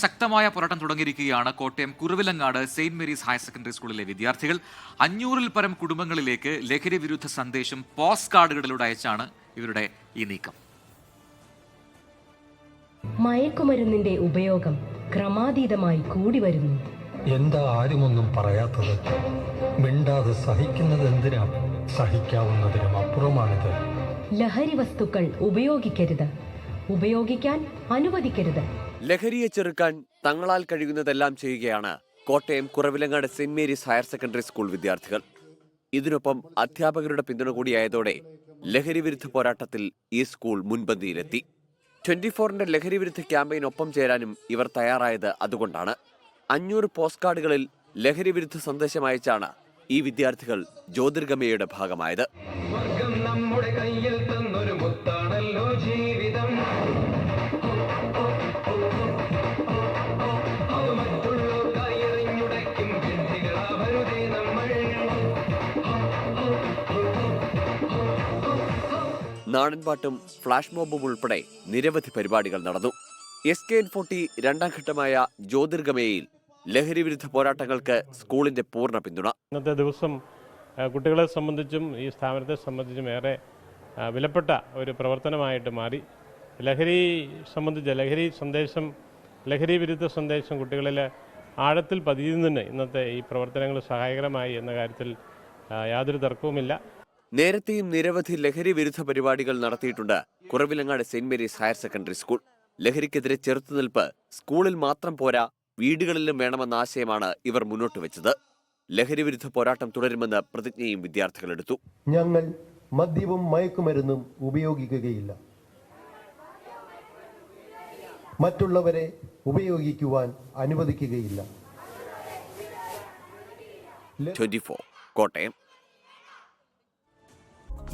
ശക്തമായ പോരാട്ടം തുടങ്ങിയിരിക്കുകയാണ് Kottayam Kuravilangad Saint Mary's higher secondary സ്കൂളിലെ വിദ്യാർത്ഥികൾ. 500-ൽ പരം കുടുംബങ്ങളിലേക്ക് ലഹരി വിരുദ്ധ സന്ദേശം പോസ്റ്റ് കാർഡുകളിലൂടെ അയച്ചാണ് ഇവരുടെ ഈ നീക്കം. മയക്കുമരുന്നിന്റെ ഉപയോഗം ക്രമാതീതമായി കൂടി വരുന്നു. എന്താ ആരുമൊന്നും പറയാത്തത്? മിണ്ടാതെ സഹിക്കുന്നത് എന്തിനാ? സഹിക്കാവുന്നതിനും അപ്പുറമാണിത്. ലഹരി വസ്തുക്കൾ ഉപയോഗിക്കരുത്, ഉപയോഗിക്കാൻ അനുവദിക്കരുത്. ലഹരിയെ ചെറുക്കാൻ തങ്ങളാൽ കഴിയുന്നതെല്ലാം ചെയ്യുകയാണ് Kottayam Kuravilangad saint Mary's higher secondary school വിദ്യാർത്ഥികൾ. ഇതിനൊപ്പം അധ്യാപകരുടെ പിന്തുണ കൂടിയായതോടെ ലഹരി വിരുദ്ധ പോരാട്ടത്തിൽ ഈ സ്കൂൾ മുൻപന്തിയിലെത്തി. 24-ന്റെ ലഹരി വിരുദ്ധ ക്യാമ്പയിൻ ഒപ്പം ചേരാനും ഇവർ തയ്യാറായത് അതുകൊണ്ടാണ്. 500 പോസ്റ്റ് കാർഡുകളിൽ ലഹരി വിരുദ്ധ സന്ദേശം അയച്ചാണ് ഈ വിദ്യാർത്ഥികൾ ജ്യോതിർഗമയയുടെ ഭാഗമായത്. നാടൻപാട്ടും ഫ്ലാഷ് മോബും ഉൾപ്പെടെ നിരവധി പരിപാടികൾ നടന്നു. SKN40 രണ്ടാം ഘട്ടമായ ജ്യോതിർഗമയയിൽ ലഹരി വിരുദ്ധ പോരാട്ടങ്ങൾക്ക് സ്കൂളിന്റെ പൂർണ്ണ പിന്തുണ. ഇന്നത്തെ ദിവസം കുട്ടികളെ സംബന്ധിച്ചും ഈ സ്ഥാപനത്തെ സംബന്ധിച്ചും ഏറെ വിലപ്പെട്ട ഒരു പ്രവർത്തനമായിട്ട് മാറി. ലഹരി സംബന്ധിച്ച ലഹരി വിരുദ്ധ സന്ദേശം കുട്ടികളിൽ ആഴത്തിൽ പതിയുന്നതിന് ഇന്നത്തെ ഈ പ്രവർത്തനങ്ങൾ സഹായകരമായി എന്ന കാര്യത്തിൽ യാതൊരു തർക്കവുമില്ല. നേരത്തെയും നിരവധി ലഹരി വിരുദ്ധ പരിപാടികൾ നടത്തിയിട്ടുണ്ട് Kuravilangad saint Mary's higher secondary school. ലഹരിക്കെതിരെ ചെറുത്തുനിൽപ്പ് സ്കൂളിൽ മാത്രം പോരാ, വീടുകളിലും വേണമെന്ന ആശയമാണ് ഇവർ മുന്നോട്ട് വെച്ചത്. ലഹരി വിരുദ്ധ പോരാട്ടം തുടരുമെന്ന് പ്രതിജ്ഞയും വിദ്യാർത്ഥികൾ എടുത്തു. ഞങ്ങൾ മദ്യവും മയക്കുമരുന്നും ഉപയോഗിക്കുകയില്ല, മറ്റുള്ളവരെ ഉപയോഗിക്കുവാൻ അനുവദിക്കുകയില്ല. 24 കോട്ടയം.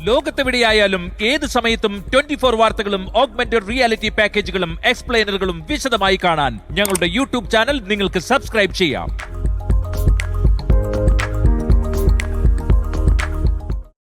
ലോകത്തെവിടെയായാലും ഏത് സമയത്തും 24 വാർത്തകളും ഓഗ്മെന്റഡ് റിയാലിറ്റി പാക്കേജുകളും എക്സ്പ്ലെയിനറുകളും വിശദമായി കാണാൻ ഞങ്ങളുടെ യൂട്യൂബ് ചാനൽ നിങ്ങൾക്ക് സബ്സ്ക്രൈബ് ചെയ്യാം.